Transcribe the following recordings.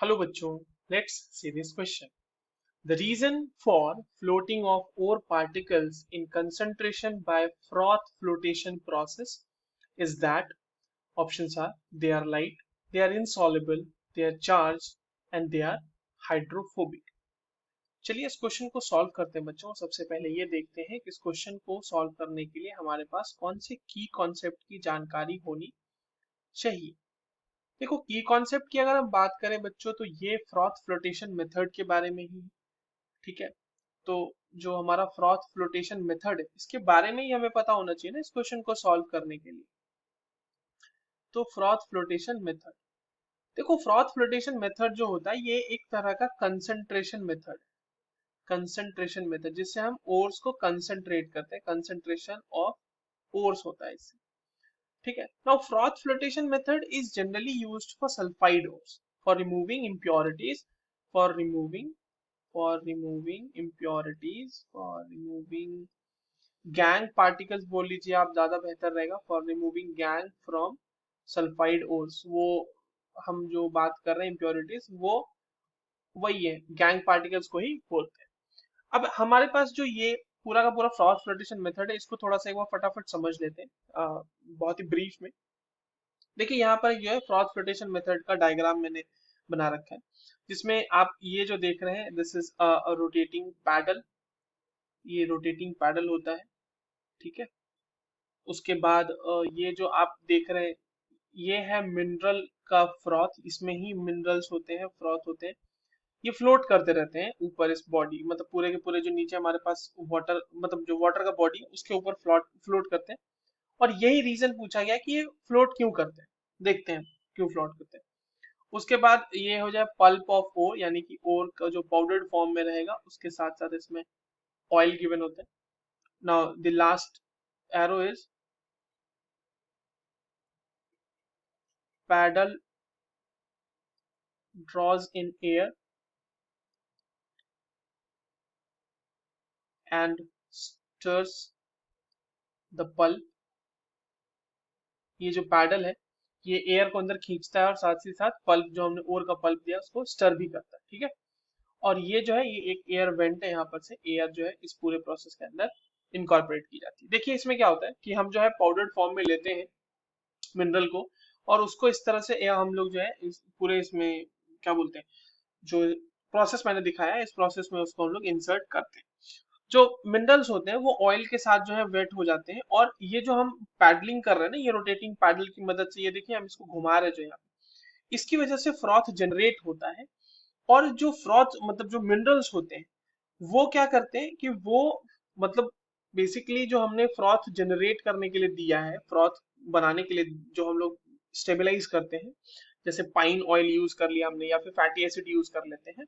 Hello bachcho, let's see this question. The reason for floating of ore particles in concentration by froth flotation process is that options are they are light, they are insoluble, they are charged and they are hydrophobic. चलिए इस question को solve करते हैं बच्चों। सबसे पहले ये देखते हैं कि इस क्वेश्चन को सॉल्व करने के लिए हमारे पास कौन से की कॉन्सेप्ट की जानकारी होनी चाहिए। देखो की कॉन्सेप्ट की अगर हम बात करें बच्चों तो ये फ्रॉथ फ्लोटेशन मेथड के बारे में ही है। ठीक है, तो जो हमारा फ्रॉथ फ्लोटेशन मेथड है इसके बारे में ही हमें पता होना चाहिए ना इस क्वेश्चन को सॉल्व करने के लिए। तो फ्रॉथ फ्लोटेशन मेथड, देखो फ्रॉथ फ्लोटेशन मेथड जो होता है ये एक तरह का कंसंट्रेशन मेथड, कंसंट्रेशन मेथड जिससे हम ओर्स को कंसंट्रेट करते हैं, कंसंट्रेशन ऑफ ओर्स होता है इससे। ठीक है, now froth flotation method is generally used for sulphide ores for removing impurities, for removing impurities, for removing gang particles बोल लीजिए आप, ज्यादा बेहतर रहेगा, for removing gang from sulphide ores. वो हम जो बात कर रहे हैं इम्प्योरिटीज वो वही है, गैंग पार्टिकल्स को ही बोलते हैं। अब हमारे पास जो ये पूरा का पूरा फ्रॉथ फ्लोटेशन मेथड है इसको थोड़ा सा एक बार फटाफट समझ लेते हैं बहुत ही ब्रीफ में। देखिए यहाँ पर जो है फ्रॉथ फ्लोटेशन मेथड का डायग्राम मैंने बना रखा है जिसमें आप ये जो देख रहे हैं दिस इज रोटेटिंग पैडल, ये रोटेटिंग पैडल होता है। ठीक है, उसके बाद ये जो आप देख रहे हैं ये है मिनरल का फ्रॉथ, इसमें ही मिनरल्स होते हैं, फ्रॉथ होते हैं। ये फ्लोट करते रहते हैं ऊपर इस बॉडी, मतलब पूरे के पूरे जो नीचे हमारे पास वाटर, मतलब जो वाटर का बॉडी उसके ऊपर फ्लोट फ्लोट करते हैं। और यही रीजन पूछा गया कि ये फ्लोट क्यों करते हैं, देखते हैं क्यों फ्लोट करते हैं। उसके बाद ये हो जाए पल्प ऑफ ओर, यानी कि ओर का जो पाउडर्ड फॉर्म में रहेगा उसके साथ साथ इसमें ऑयल गिवन होता है। Now the last arrow is paddle draws in air and stirs the pulp। ये जो पैडल है ये एयर को अंदर खींचता है और साथ ही साथ पल्प जो हमने ओर का पल्प दिया उसको स्टर भी करता है। ठीक है, और ये जो है ये एक एयर वेंट है, यहाँ पर से एयर जो है इस पूरे प्रोसेस के अंदर इनकॉर्पोरेट की जाती है। देखिए इसमें क्या होता है कि हम जो है पाउडर्ड फॉर्म में लेते हैं मिनरल को और उसको इस तरह से हम लोग जो है इस पूरे इसमें क्या बोलते हैं, जो प्रोसेस मैंने दिखाया है इस प्रोसेस में उसको हम लोग इंसर्ट करते हैं। जो मिनरल्स होते हैं वो ऑयल के साथ जो है वेट हो जाते हैं और ये जो हम पैडलिंग कर रहे हैं ना ये रोटेटिंग पैडल की मदद से, ये देखिए हम इसको घुमा रहे हैं जो यहाँ पे, इसकी वजह से फ्रॉथ जनरेट होता है। और जो फ्रॉथ मतलब जो मिनरल्स होते हैं वो क्या करते हैं कि वो मतलब बेसिकली जो हमने फ्रॉथ जनरेट करने के लिए दिया है, फ्रॉथ बनाने के लिए जो हम लोग स्टेबलाइज करते हैं, जैसे पाइन ऑयल यूज कर लिया हमने या फिर फैटी एसिड यूज कर लेते हैं,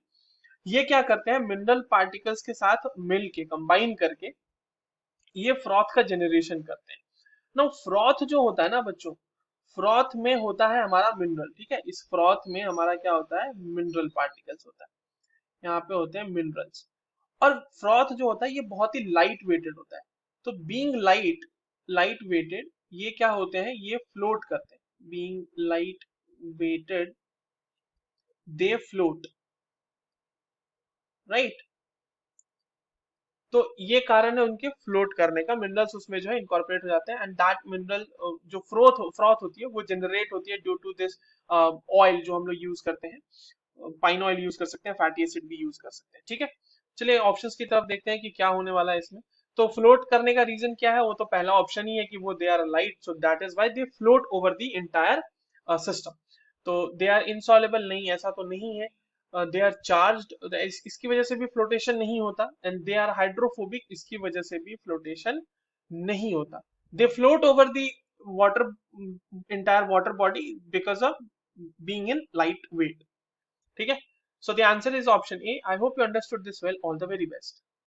ये क्या करते हैं मिनरल पार्टिकल्स के साथ मिल के कंबाइन करके ये फ्रॉथ का जनरेशन करते हैं। ना फ्रॉथ जो होता है ना बच्चों, फ्रॉथ में होता है हमारा मिनरल। ठीक है, इस फ्रॉथ में हमारा क्या होता है मिनरल पार्टिकल्स होता है, यहाँ पे होते हैं मिनरल्स। और फ्रॉथ जो होता है ये बहुत ही लाइट वेटेड होता है। तो बीइंग लाइट वेटेड ये क्या होते हैं, ये फ्लोट करते हैं। Being light weighted they float, right. तो ये कारण है उनके फ्लोट करने का, मिनरल्स उसमें जो है इनकॉर्पोरेट हो जाते हैं एंड दैट मिनरल जो फ्रॉथ होती है वो जनरेट होती है ड्यू टू दिस ऑयल जो हम लोग यूज करते हैं। पाइन ऑयल यूज कर सकते हैं, फैटी एसिड भी यूज कर सकते हैं। ठीक है, चलिए ऑप्शंस की तरफ देखते हैं कि क्या होने वाला है इसमें। तो फ्लोट करने का रीजन क्या है, वो तो पहला ऑप्शन ही है कि वो they are light, so that is why they float over the entire system. तो दे आर इनसॉलेबल, नहीं ऐसा तो नहीं है। दे आर चार्ज्ड, इसकी वजह से भी फ्लोटेशन नहीं होता। एंड दे आर हाइड्रोफोबिक, इसकी वजह से भी फ्लोटेशन नहीं होता। दे float over the water, entire water body because of being in light weight. ठीक है, so the answer is option A. I hope you understood this well. All the very best.